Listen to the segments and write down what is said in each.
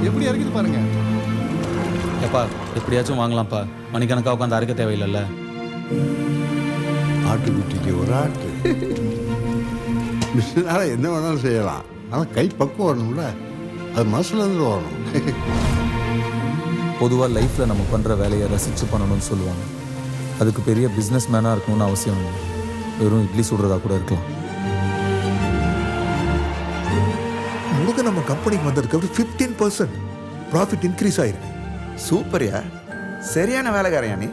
எப்படி இறக்குது பாருங்க. எப்பா எப்படியாச்சும் வாங்கலாம்ப்பா, மணிக்கணக்காக உட்காந்து அரைக்க தேவையில்லைல்ல. ஆட்டுக்குட்டிக்கு ஒரு ஆட்டு. மிஷினால என்ன வேணாலும் செய்யலாம், ஆனால் கை பக்குவம் வரணும்ல, அது மனசுலேருந்து வரணும். பொதுவாக லைஃப்பில் நம்ம பண்ணுற வேலையை ரசித்து பண்ணணும்னு சொல்லுவாங்க. அதுக்கு பெரிய பிஸ்னஸ் மேனாக இருக்கணும்னு அவசியம் இல்லை. வெறும் இட்லி சுடுறதா கூட இருக்கலாம். முழுக்க நம்ம கம்பெனிக்கு வந்ததுக்கு அப்புறம் 15% ப்ராஃபிட் இன்க்ரீஸ் ஆயிருக்கு. சூப்பர்யா, சரியான வேலைக்காரையா நீ.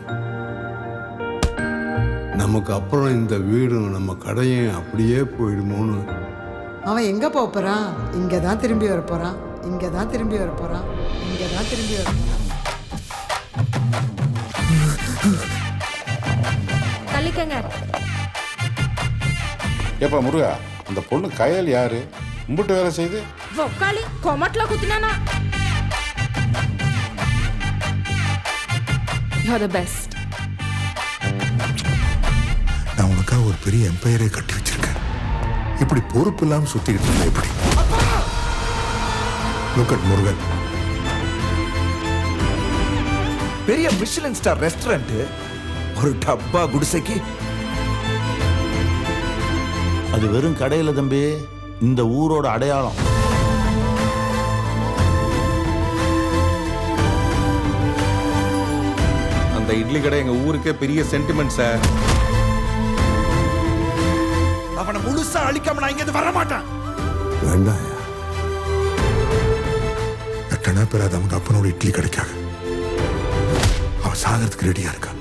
நமக்கு அப்புறம் இந்த வீடும் நம்ம கடையும் அப்படியே போயிடுமோன்னு. அவன் எங்கே போகிறான்? இங்கே தான் திரும்பி வர போகிறான், இங்கே தான் திரும்பி வர போகிறான், இங்கே தான் திரும்பி வர போகிறான். தள்ளிக்கங்க. ஏப்பா முருகா, அந்த பொண்ணு கயல் யாரு? கும்பிட்டு வேலை செய்து ఒక్కాలి కొమట్లో కుట్టినానా. You're the best. நான் உனக்காக ஒரு பெரிய எம்பையரே கட்டி வச்சிருக்கேன். இப்படி பொறுப்பு இல்லாமல் சுத்திக்கிட்டு இருந்தா எப்படி? Look at Murugan. பெரிய மிஷிலின் ஸ்டார் ரெஸ்டாரண்ட், ஒரு டப்பா குடிசைக்கு. அது வெறும் கடையில் தம்பி, இந்த ஊரோட அடையாளம். அந்த இட்லி கடை எங்க ஊருக்கே பெரிய சென்டிமெண்ட் சார். அவனை முழுசா அழிக்காம நான் இங்க வர மாட்டேன். வேண்டாம், எட்டனா பெறாத அவங்க அப்பனோட இட்லி கிடைக்காது. அவன் சாகிறதுக்கு ரெடியா இருக்கா.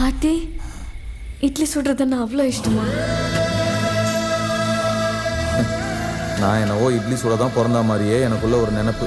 ஆத்தி, இட்லி சுடுறதுன்னா அவ்வளோ இஷ்டமா? நான் என்னவோ இட்லி சுட தான் பிறந்த மாதிரியே எனக்குள்ள ஒரு நினைப்பு.